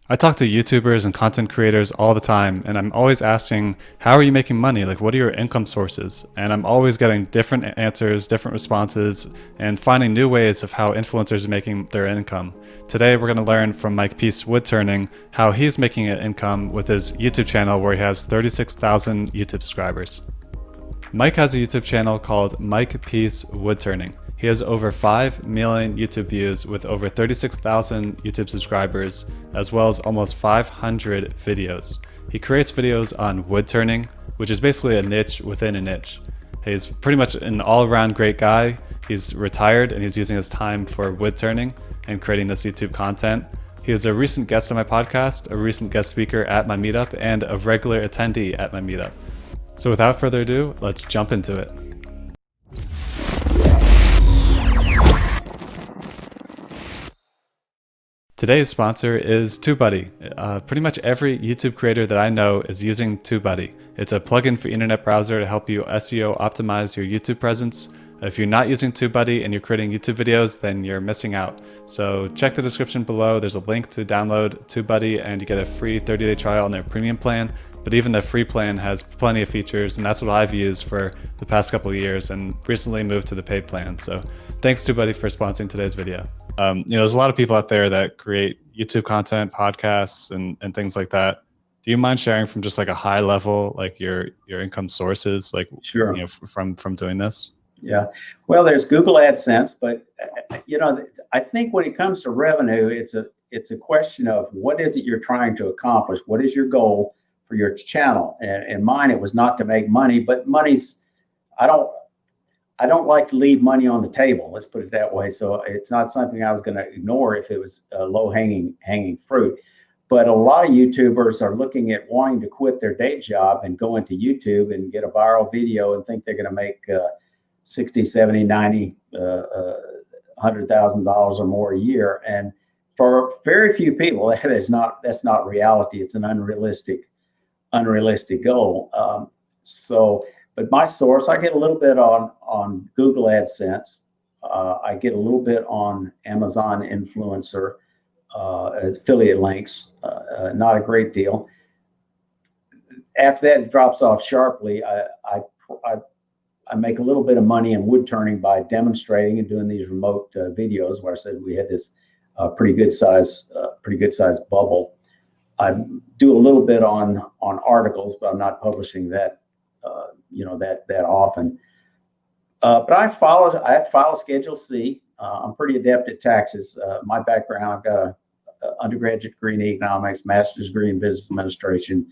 I talk to YouTubers and content creators all the time, and I'm always asking, how are you making money? Like, what are your income sources? And I'm always getting different answers, different responses, and finding new ways of how influencers are making their income. Today, we're going to learn from Mike Peace Woodturning how he's making an income with his YouTube channel where he has 36,000 YouTube subscribers. Mike has a YouTube channel called Mike Peace Woodturning. He has over 5 million YouTube views with over 36,000 YouTube subscribers, as well as almost 500 videos. He creates videos on woodturning, which is basically a niche within a niche. He's pretty much an all-around great guy. He's retired and he's using his time for woodturning and creating this YouTube content. He is a recent guest on my podcast, a recent guest speaker at my meetup, and a regular attendee at my meetup. So without further ado, let's jump into it. Today's sponsor is TubeBuddy. Pretty much every YouTube creator that I know is using TubeBuddy. It's a plugin for internet browser to help you SEO optimize your YouTube presence. If you're not using TubeBuddy and you're creating YouTube videos, then you're missing out. So check the description below. There's a link to download TubeBuddy and you get a free 30-day trial on their premium plan. But even the free plan has plenty of features, and that's what I've used for the past couple of years and recently moved to the paid plan. So thanks TubeBuddy for sponsoring today's video. There's a lot of people out there that create YouTube content, podcasts, and things like that. Do you mind sharing from just like a high level, like your income sources, like Sure. From doing this? Yeah. Well, there's Google AdSense, but I think when it comes to revenue, it's a question of what is it you're trying to accomplish? What is your goal for your channel? And mine, it was not to make money, but I don't like to leave money on the table. Let's put it that way. So it's not something I was going to ignore if it was low hanging fruit. But a lot of YouTubers are looking at wanting to quit their day job and go into YouTube and get a viral video and think they're going to make 60, 70, 90, $100,000 or more a year. And for very few people, that's not reality. It's an unrealistic goal. But my source, I get a little bit on Google AdSense. I get a little bit on Amazon influencer affiliate links, not a great deal. After that, it drops off sharply. I make a little bit of money in wood turning by demonstrating and doing these remote videos where I said we had this pretty good size bubble. I do a little bit on articles, but I'm not publishing that that often. But I file Schedule C. I'm pretty adept at taxes. My background, I've got an undergraduate degree in economics, master's degree in business administration,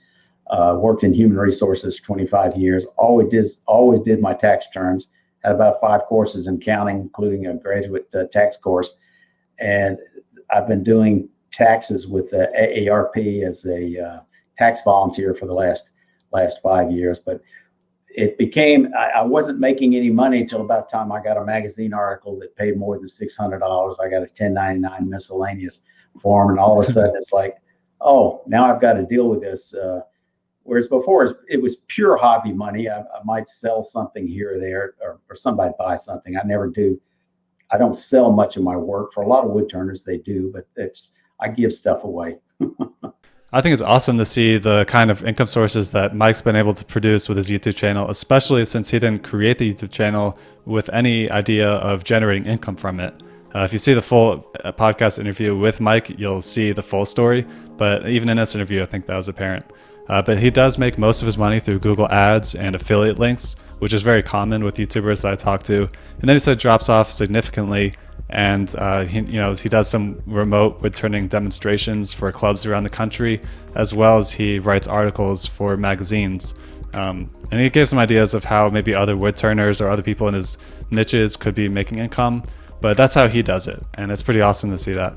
worked in human resources for 25 years, always did my tax returns, had about 5 courses in accounting, including a graduate tax course. And I've been doing taxes with AARP as a tax volunteer for the last 5 years. But it became, I wasn't making any money until about the time I got a magazine article that paid more than $600. I got a 1099 miscellaneous form, and all of a sudden it's like, oh, now I've got to deal with this. Whereas before it was pure hobby money. I might sell something here or there, or somebody buy something. I don't sell much of my work. For a lot of woodturners, they do, but I give stuff away. I think it's awesome to see the kind of income sources that Mike's been able to produce with his YouTube channel, especially since he didn't create the YouTube channel with any idea of generating income from it. If you see the full podcast interview with Mike, you'll see the full story. But even in this interview, I think that was apparent. But he does make most of his money through Google Ads and affiliate links, which is very common with YouTubers that I talk to. And then he said it drops off significantly. And he does some remote woodturning demonstrations for clubs around the country, as well as he writes articles for magazines. And he gives some ideas of how maybe other woodturners or other people in his niches could be making income, but that's how he does it, and it's pretty awesome to see that.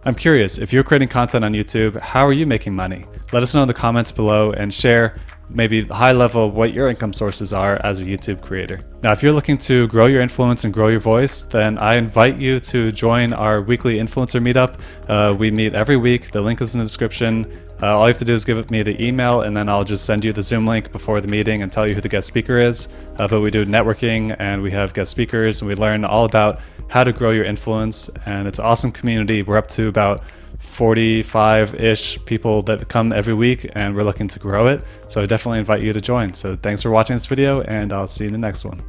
I'm curious, if you're creating content on YouTube, how are you making money? Let us know in the comments below and share maybe high level what your income sources are as a YouTube creator. Now, if you're looking to grow your influence and grow your voice, then I invite you to join our weekly influencer meetup. We meet every week. The link is in the description. All you have to do is give me the email, and then I'll just send you the Zoom link before the meeting and tell you who the guest speaker is. But we do networking, and we have guest speakers, and we learn all about how to grow your influence. And it's an awesome community. We're up to about 45-ish people that come every week, and we're looking to grow it. So I definitely invite you to join. So thanks for watching this video, and I'll see you in the next one.